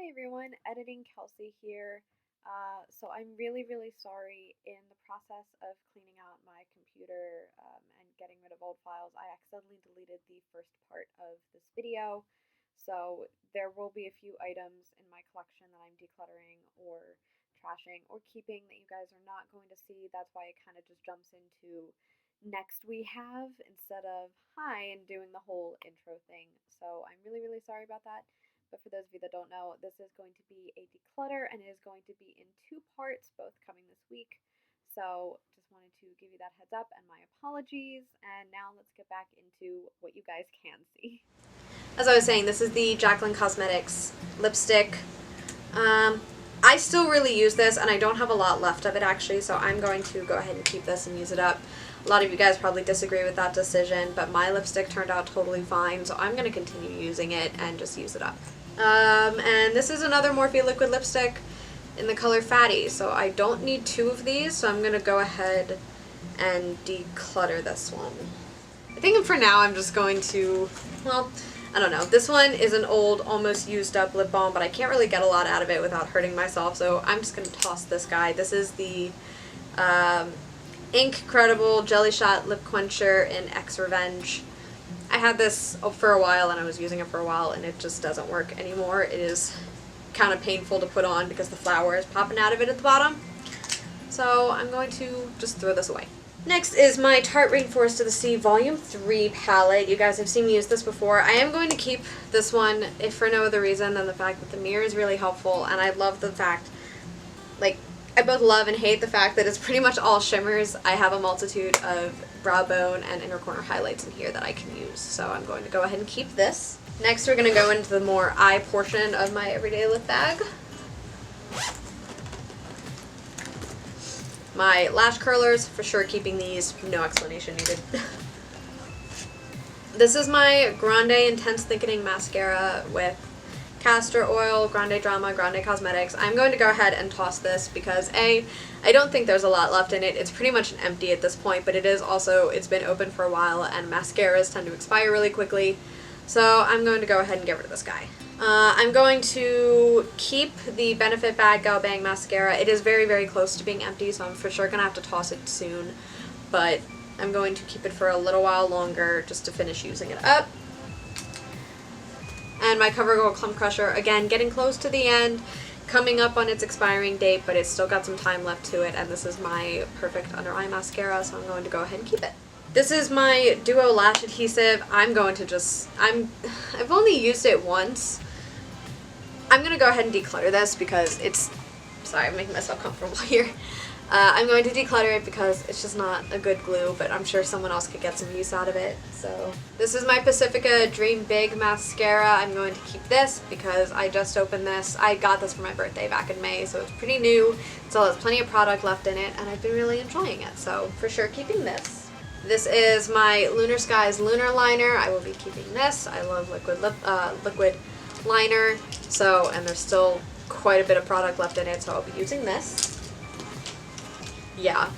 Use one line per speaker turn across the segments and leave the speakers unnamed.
Hi everyone, editing Kelsey here. So I'm really sorry. In the process of cleaning out my computer and getting rid of old files, I accidentally deleted the first part of this video. So there will be a few items in my collection that I'm decluttering or trashing or keeping that you guys are not going to see. That's why it kind of just jumps into next we have instead of hi and doing the whole intro thing. So I'm really sorry about that. But for those of you that don't know, this is going to be a declutter and it is going to be in two parts, both coming this week. So just wanted to give you that heads up and my apologies. And now let's get back into what you guys can see.
As I was saying, this is the Jaclyn Cosmetics lipstick. I still really use this, and I don't have a lot left of it actually, so I'm going to go ahead and keep this and use it up. A lot of you guys probably disagree with that decision, but my lipstick turned out totally fine, so I'm going to continue using it and just use it up. And this is another Morphe liquid lipstick in the color Fatty, so I don't need two of these, so I'm going to go ahead and declutter this one. I think for now I'm just going to, well, I don't know. This one is an old, almost used up lip balm, but I can't really get a lot out of it without hurting myself, so I'm just going to toss this guy. This is the Ink Credible Jelly Shot Lip Quencher in X Revenge. I had this for a while, and I was using it for a while, and it just doesn't work anymore. It is kind of painful to put on because the flower is popping out of it at the bottom. So I'm going to just throw this away. Next is my Tarte Rainforest of the Sea Volume 3 palette. You guys have seen me use this before. I am going to keep this one, if for no other reason than the fact that the mirror is really helpful, and I love the fact, like, I both love and hate the fact that it's pretty much all shimmers. I have a multitude of brow bone and inner corner highlights in here that I can use, so I'm going to go ahead and keep this. Next we're going to go into the more eye portion of my everyday lip bag. My lash curlers, for sure keeping these, no explanation needed. This is my Grande Intense Thickening Mascara with castor oil, Grande Drama, Grande Cosmetics. I'm going to go ahead and toss this because I don't think there's a lot left in it. It's pretty much an empty at this point, but it is also, it's been open for a while and mascaras tend to expire really quickly. So I'm going to go ahead and get rid of this guy. I'm going to keep the Benefit Bag Gal Bang Mascara. It is very close to being empty, so I'm for sure going to have to toss it soon. But I'm going to keep it for a little while longer just to finish using it up. And my CoverGirl Clump Crusher, again, getting close to the end, coming up on its expiring date, but it's still got some time left to it, and this is my perfect under eye mascara, so I'm going to go ahead and keep it. This is my Duo Lash Adhesive. I'm going to just, I've only used it once. I'm going to go ahead and declutter this because it's, sorry, I'm making myself comfortable here. I'm going to declutter it because it's just not a good glue, but I'm sure someone else could get some use out of it. So this is my Pacifica Dream Big Mascara. I'm going to keep this because I just opened this. I got this for my birthday back in May, so it's pretty new. It still has plenty of product left in it, and I've been really enjoying it, so for sure keeping this. This is my Lunar Skies Lunar Liner. I will be keeping this. I love liquid liner, so, and there's still quite a bit of product left in it, so I'll be using this. Yeah,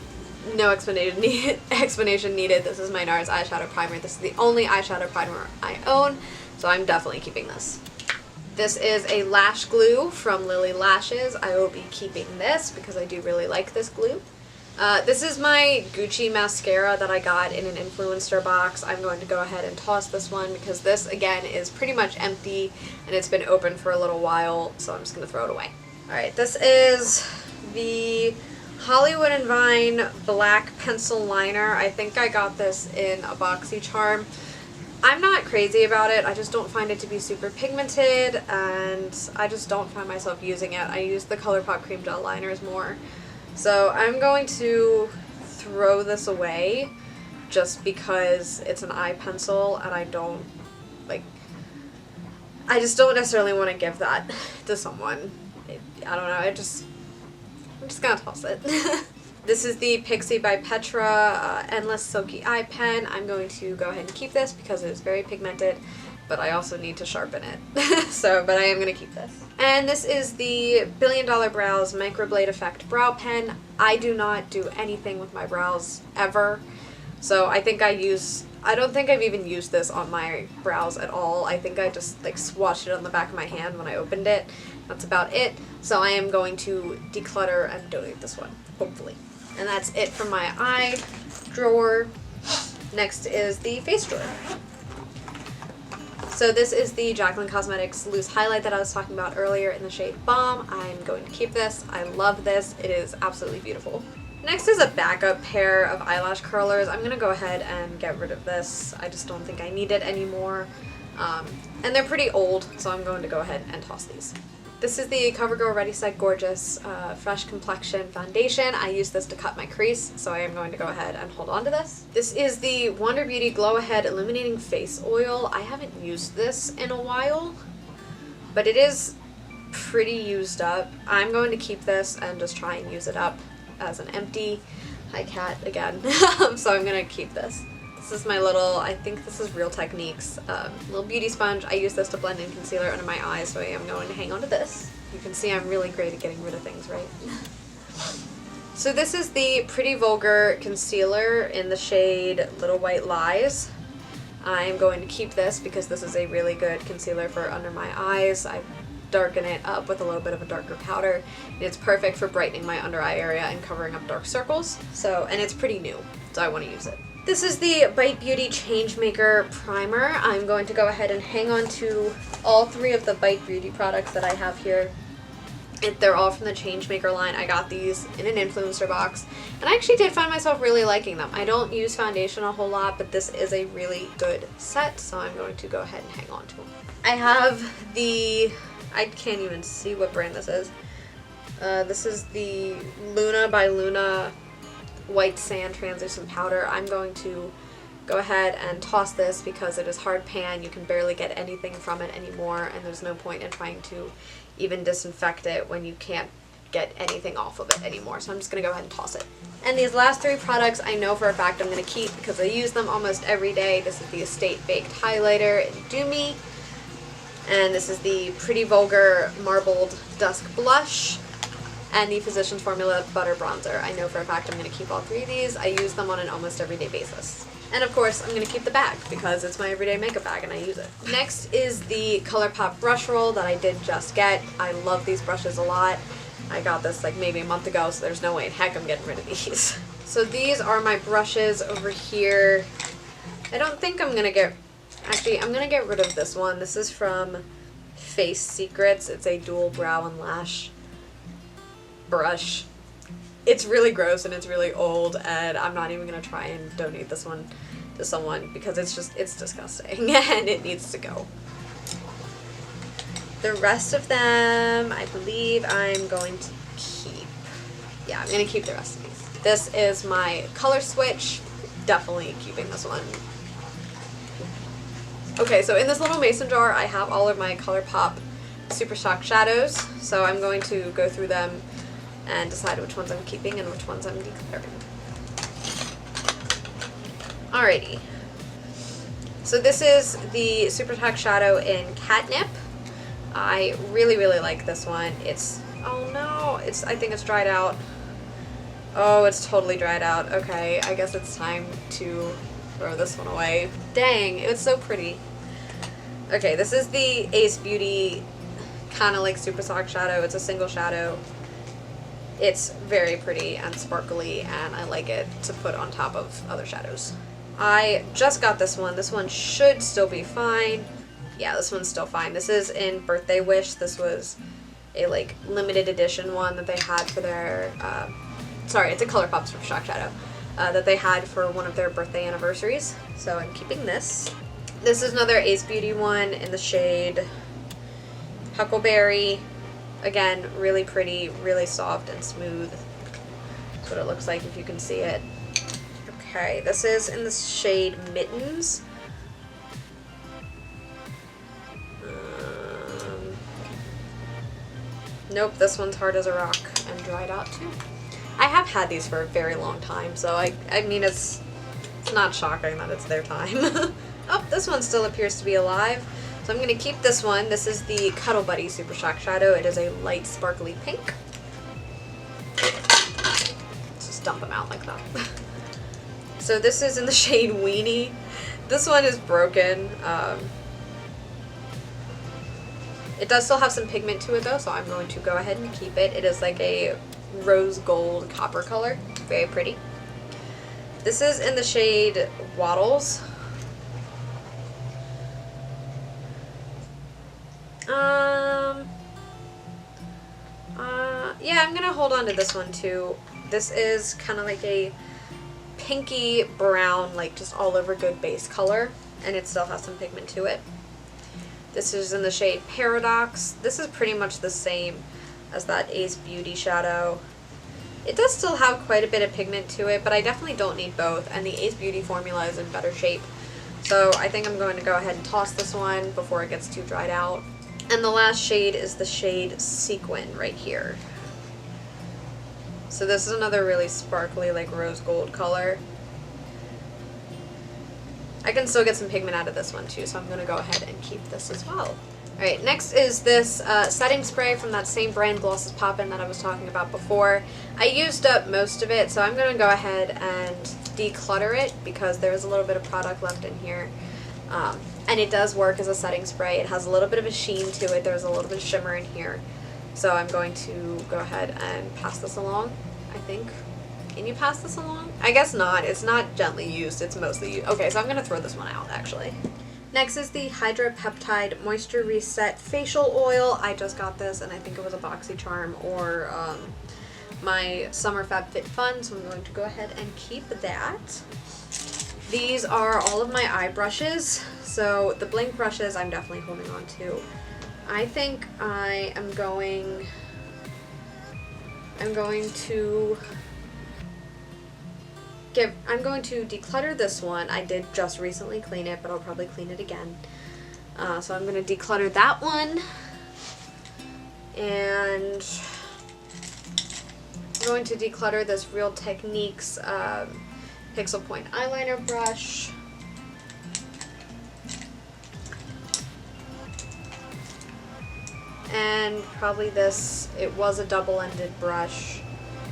no explanation needed. This is my NARS eyeshadow primer. This is the only eyeshadow primer I own, so I'm definitely keeping this. This is a lash glue from Lily Lashes. I will be keeping this because I do really like this glue. This is my Gucci mascara that I got in an influencer box. I'm going to go ahead and toss this one because this, again, is pretty much empty and it's been open for a little while, so I'm just going to throw it away. Alright, this is the Hollywood and Vine Black Pencil Liner. I think I got this in a BoxyCharm. I'm not crazy about it. I just don't find it to be super pigmented, and I just don't find myself using it. I use the ColourPop Cream Gel liners more. So I'm going to throw this away just because it's an eye pencil and I don't, like, I just don't necessarily want to give that to someone. I don't know, I'm just gonna toss it. This is the Pixie by Petra Endless Silky Eye Pen. I'm going to go ahead and keep this because it is very pigmented, but I also need to sharpen it. But I am going to keep this. And this is the Billion Dollar Brows Microblade Effect Brow Pen. I do not do anything with my brows ever. So I don't think I've even used this on my brows at all. I think I just like swatched it on the back of my hand when I opened it. That's about it. So I am going to declutter and donate this one, hopefully. And that's it for my eye drawer. Next is the face drawer. So this is the Jaclyn Cosmetics loose highlight that I was talking about earlier in the shade Balm. I'm going to keep this. I love this. It is absolutely beautiful. Next is a backup pair of eyelash curlers. I'm going to go ahead and get rid of this. I just don't think I need it anymore. And they're pretty old, so I'm going to go ahead and toss these. This is the CoverGirl Ready Set Gorgeous Fresh Complexion Foundation. I use this to cut my crease, so I am going to go ahead and hold on to this. This is the Wonder Beauty Glow Ahead Illuminating Face Oil. I haven't used this in a while, but it is pretty used up. I'm going to keep this and just try and use it up as an empty. Hi cat again. So I'm going to keep this. This is my little, I think this is Real Techniques, little beauty sponge. I use this to blend in concealer under my eyes, so I am going to hang on to this. You can see I'm really great at getting rid of things, right? So this is the Pretty Vulgar Concealer in the shade Little White Lies. I'm going to keep this because this is a really good concealer for under my eyes. I darken it up with a little bit of a darker powder. It's perfect for brightening my under eye area and covering up dark circles. And it's pretty new, so I want to use it. This is the Bite Beauty Changemaker Primer. I'm going to go ahead and hang on to all three of the Bite Beauty products that I have here. They're all from the Changemaker line. I got these in an influencer box, and I actually did find myself really liking them. I don't use foundation a whole lot, but this is a really good set, so I'm going to go ahead and hang on to them. I have I can't even see what brand this is. This is the Luna by Luna White Sand Translucent Powder. I'm going to go ahead and toss this because it is hard pan. You can barely get anything from it anymore, and there's no point in trying to even disinfect it when you can't get anything off of it anymore. So I'm just going to go ahead and toss it. And these last three products I know for a fact I'm going to keep because I use them almost every day. This is the Estate Baked Highlighter in Do Me. And this is the Pretty Vulgar Marbled Dusk Blush. And the Physicians Formula Butter Bronzer. I know for a fact I'm going to keep all three of these. I use them on an almost everyday basis. And of course, I'm going to keep the bag because it's my everyday makeup bag and I use it. Next is the ColourPop brush roll that I did just get. I love these brushes a lot. I got this like maybe a month ago, so there's no way in heck I'm getting rid of these. So these are my brushes over here. I don't think I'm going to get... Actually, I'm going to get rid of this one. This is from Face Secrets. It's a dual brow and lash brush. It's really gross and it's really old, and I'm not even going to try and donate this one to someone because it's disgusting and it needs to go. The rest of them, I believe I'm going to keep. Yeah, I'm going to keep the rest of these. This is my color switch. Definitely keeping this one. Okay, so in this little mason jar, I have all of my ColourPop Super Shock shadows, so I'm going to go through them and decide which ones I'm keeping and which ones I'm decluttering. Alrighty. So this is the Super Shock shadow in Catnip. I really, really like this one. Oh no, I think it's dried out. Oh, it's totally dried out. Okay, I guess it's time to throw this one away. Dang, it was so pretty. Okay, this is the Ace Beauty kind of like Super Shock shadow. It's a single shadow. It's very pretty and sparkly, and I like it to put on top of other shadows. I just got this one. This one should still be fine. Yeah, this one's still fine. This is in Birthday Wish. This was a like limited edition one that they had for their, sorry, it's a ColourPop Super Shock shadow that they had for one of their birthday anniversaries. So I'm keeping this. This is another Ace Beauty one in the shade Huckleberry. Again, really pretty, really soft and smooth. That's what it looks like if you can see it. Okay, this is in the shade Mittens. Nope, this one's hard as a rock and dried out too. I have had these for a very long time, so I mean it's not shocking that it's their time. Oh, this one still appears to be alive. So I'm going to keep this one. This is the Cuddle Buddy Super Shock shadow. It is a light sparkly pink. Let's just dump them out like that. So this is in the shade Weenie. This one is broken. It does still have some pigment to it though, so I'm going to go ahead and keep it. It is like a rose gold copper color. Very pretty. This is in the shade Waddles. Yeah, I'm gonna hold on to this one too. This is kind of like a pinky brown, like just all over good base color, and it still has some pigment to it. This is in the shade Paradox. This is pretty much the same as that Ace Beauty shadow. It does still have quite a bit of pigment to it, but I definitely don't need both, and the Ace Beauty formula is in better shape. So I think I'm going to go ahead and toss this one before it gets too dried out. And the last shade is the shade Sequin right here. So this is another really sparkly, like rose gold color. I can still get some pigment out of this one too, so I'm going to go ahead and keep this as well. Alright, next is this setting spray from that same brand, Glosses Poppin', that I was talking about before. I used up most of it, so I'm going to go ahead and declutter it because there is a little bit of product left in here. And it does work as a setting spray. It has a little bit of a sheen to it. There's a little bit of shimmer in here. So I'm going to go ahead and pass this along, I think. Can you pass this along? I guess not. It's not gently used. It's mostly used. Okay, so I'm going to throw this one out, actually. Next is the Hydra Peptide Moisture Reset Facial Oil. I just got this, and I think it was a BoxyCharm or my Summer FabFitFun, so I'm going to go ahead and keep that. These are all of my eye brushes. So the Blink brushes I'm definitely holding on to. I think I am going to declutter this one. I did just recently clean it, but I'll probably clean it again. So I'm going to declutter that one. And I'm going to declutter this Real Techniques Pixel Point eyeliner brush. And probably this, it was a double-ended brush.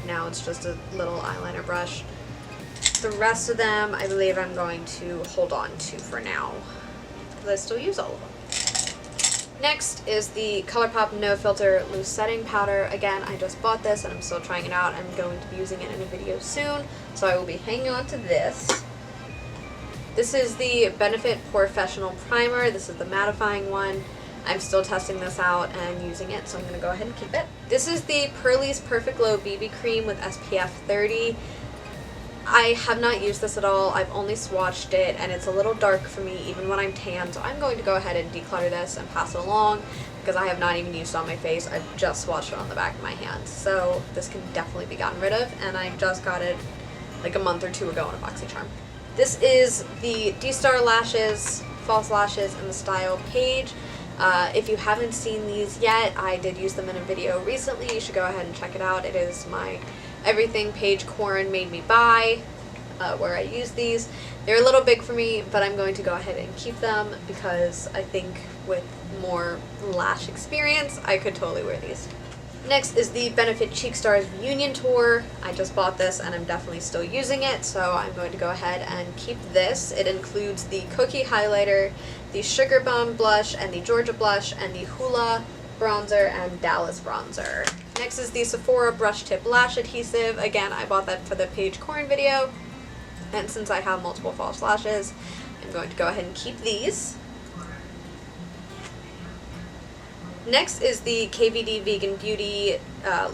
Now it's just a little eyeliner brush. The rest of them, I believe I'm going to hold on to for now, because I still use all of them. Next is the ColourPop No Filter Loose Setting Powder. Again, I just bought this and I'm still trying it out. I'm going to be using it in a video soon, so I will be hanging on to this. This is the Benefit Professional Primer. This is the mattifying one. I'm still testing this out and using it, so I'm going to go ahead and keep it. This is the Pearlie's Perfect Glow BB Cream with SPF 30. I have not used this at all. I've only swatched it, and it's a little dark for me even when I'm tan, so I'm going to go ahead and declutter this and pass it along because I have not even used it on my face. I've just swatched it on the back of my hand, so this can definitely be gotten rid of, and I just got it like a month or two ago on a BoxyCharm. This is the D-Star Lashes, False Lashes in the style Page. If you haven't seen these yet, I did use them in a video recently. You should go ahead and check it out. It is my Everything Paige Corin Made Me Buy, where I use these. They're a little big for me, but I'm going to go ahead and keep them because I think with more lash experience, I could totally wear these. Next is the Benefit Cheek Stars Reunion Tour. I just bought this and I'm definitely still using it, so I'm going to go ahead and keep this. It includes the Cookie Highlighter, the Sugar Bomb Blush, and the Georgia Blush, and the Hoola Bronzer and Dallas Bronzer. Next is the Sephora Brush Tip Lash Adhesive. Again, I bought that for the Paige Corin video, and since I have multiple false lashes, I'm going to go ahead and keep these. Next is the KVD Vegan Beauty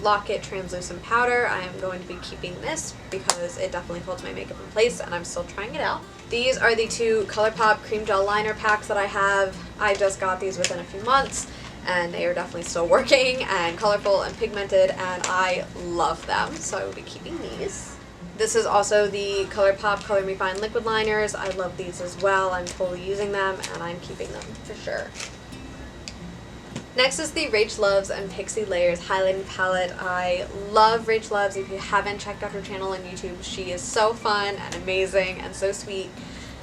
Lock-It Translucent Powder. I am going to be keeping this because it definitely holds my makeup in place and I'm still trying it out. These are the two ColourPop Cream Gel Liner Packs that I have. I just got these within a few months and they are definitely still working and colorful and pigmented and I love them, so I will be keeping these. This is also the ColourPop Color Me Fine Liquid Liners. I love these as well. I'm totally using them and I'm keeping them for sure. Next is the Rach Loves and Pixie Layers Highlighting Palette. I love Rach Loves. If you haven't checked out her channel on YouTube, she is so fun and amazing and so sweet.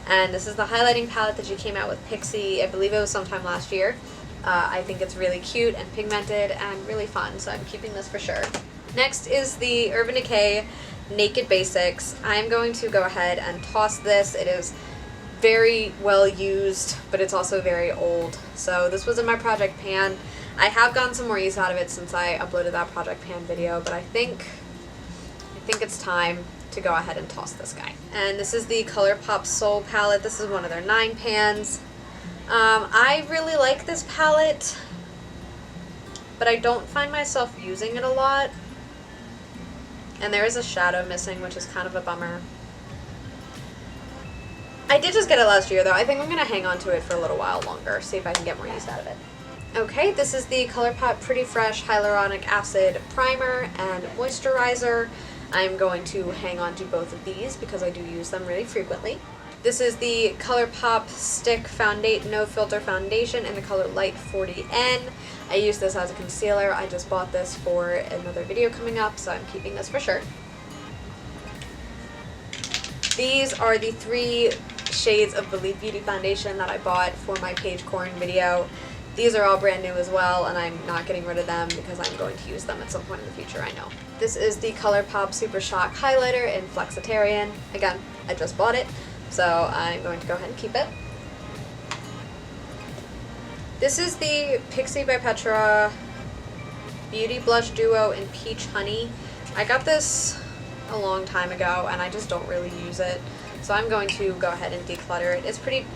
And this is the highlighting palette that she came out with Pixie. I believe it was sometime last year. I think it's really cute and pigmented and really fun, so I'm keeping this for sure. Next is the Urban Decay Naked Basics. I'm going to go ahead and toss this. It is very well used, but it's also very old. So this was in my project pan. I have gotten some more use out of it since I uploaded that project pan video, but I think it's time to go ahead and toss this guy. And this is the ColourPop Soul palette. This is one of their 9 pans. I really like this palette, but I don't find myself using it a lot. And there is a shadow missing, which is kind of a bummer. I did just get it last year though. I think I'm going to hang on to it for a little while longer, see if I can get more use out of it. Okay, this is the ColourPop Pretty Fresh Hyaluronic Acid Primer and Moisturizer. I'm going to hang on to both of these because I do use them really frequently. This is the ColourPop Stick No Filter Foundation in the color Light 40N. I use this as a concealer. I just bought this for another video coming up, so I'm keeping this for sure. These are the 3 shades of Believe Beauty Foundation that I bought for my page corn video. These are all brand new as well, and I'm not getting rid of them because I'm going to use them at some point in the future, I know. This is the ColourPop Super Shock Highlighter in Flexitarian. Again, I just bought it, so I'm going to go ahead and keep it. This is the Pixie by Petra Beauty Blush Duo in Peach Honey. I got this a long time ago, and I just don't really use it, so I'm going to go ahead and declutter it. It's pretty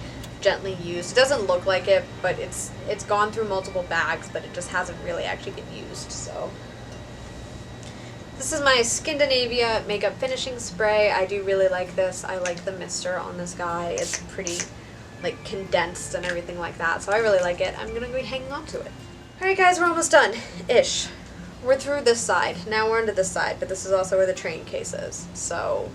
gently used. It doesn't look like it, but it's gone through multiple bags, but it just hasn't really actually been used. So this is my Skindinavia makeup finishing spray. I do really like this. I like the mister on this guy. It's pretty like condensed and everything like that, so I really like it. I'm gonna be hanging on to it. Alright guys, we're almost done ish. We're through this side. Now we're into this side, but this is also where the train case is, so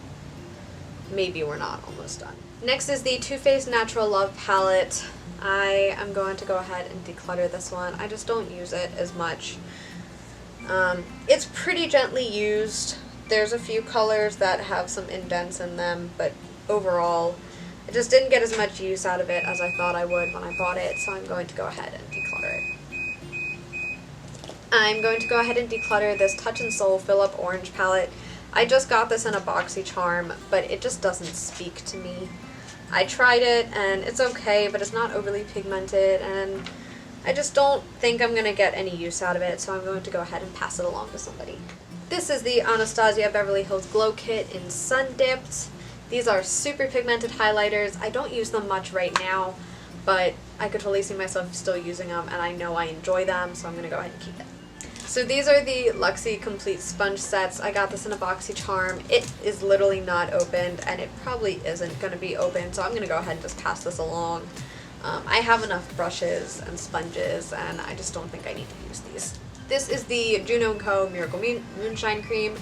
maybe we're not almost done. Next is the Too Faced Natural Love palette. I am going to go ahead and declutter this one. I just don't use it as much. It's pretty gently used. There's a few colors that have some indents in them, but overall, I just didn't get as much use out of it as I thought I would when I bought it, so I'm going to go ahead and declutter it. I'm going to go ahead and declutter this Touch in Soul Fill Up Orange palette. I just got this in a BoxyCharm, but it just doesn't speak to me. I tried it, and it's okay, but it's not overly pigmented, and I just don't think I'm going to get any use out of it, so I'm going to go ahead and pass it along to somebody. This is the Anastasia Beverly Hills Glow Kit in Sun Dipped. These are super pigmented highlighters. I don't use them much right now, but I could totally see myself still using them, and I know I enjoy them, so I'm going to go ahead and keep it. So these are the Luxie Complete Sponge Sets. I got this in a BoxyCharm. It is literally not opened, and it probably isn't going to be open, so I'm going to go ahead and just pass this along. I have enough brushes and sponges, and I just don't think I need to use these. This is the Juno & Co. Miracle Moonshine Cream.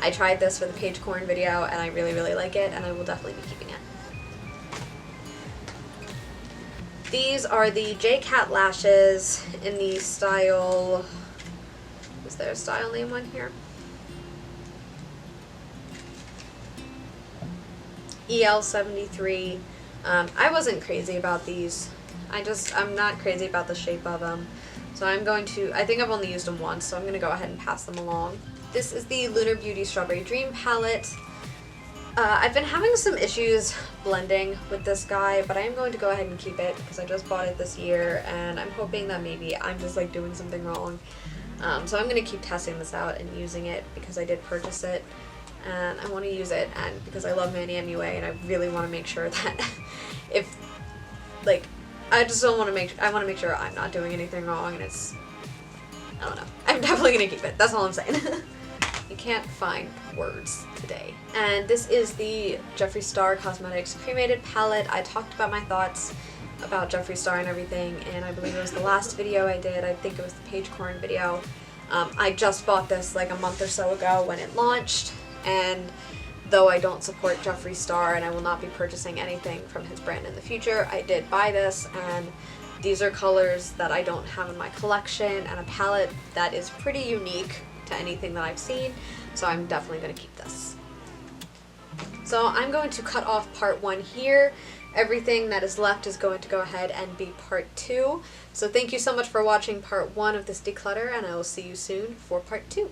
I tried this for the Page Corn video, and I really, really like it, and I will definitely be keeping it. These are the J-Cat lashes in the style... Is there a style name on here? EL73. I wasn't crazy about these. I'm not crazy about the shape of them. So I think I've only used them once, so I'm going to go ahead and pass them along. This is the Lunar Beauty Strawberry Dream palette. I've been having some issues blending with this guy, but I am going to go ahead and keep it because I just bought it this year, and I'm hoping that maybe I'm just like doing something wrong. So I'm going to keep testing this out and using it because I did purchase it, and I want to use it, and because I love Manny MUA, and I really want to make sure that if, like, I want to make sure I'm not doing anything wrong, and I don't know. I'm definitely going to keep it. That's all I'm saying. You can't find words today. And this is the Jeffree Star Cosmetics Cremated Palette. I talked about my thoughts about Jeffree Star and everything, and I believe it was the last video I did. I think it was the Page Corn video. I just bought this like a month or so ago when it launched, and though I don't support Jeffree Star and I will not be purchasing anything from his brand in the future, I did buy this, and these are colors that I don't have in my collection, and a palette that is pretty unique to anything that I've seen, so I'm definitely going to keep this. So I'm going to cut off part 1 here. Everything that is left is going to go ahead and be part 2. So thank you so much for watching part 1 of this declutter, and I will see you soon for part 2.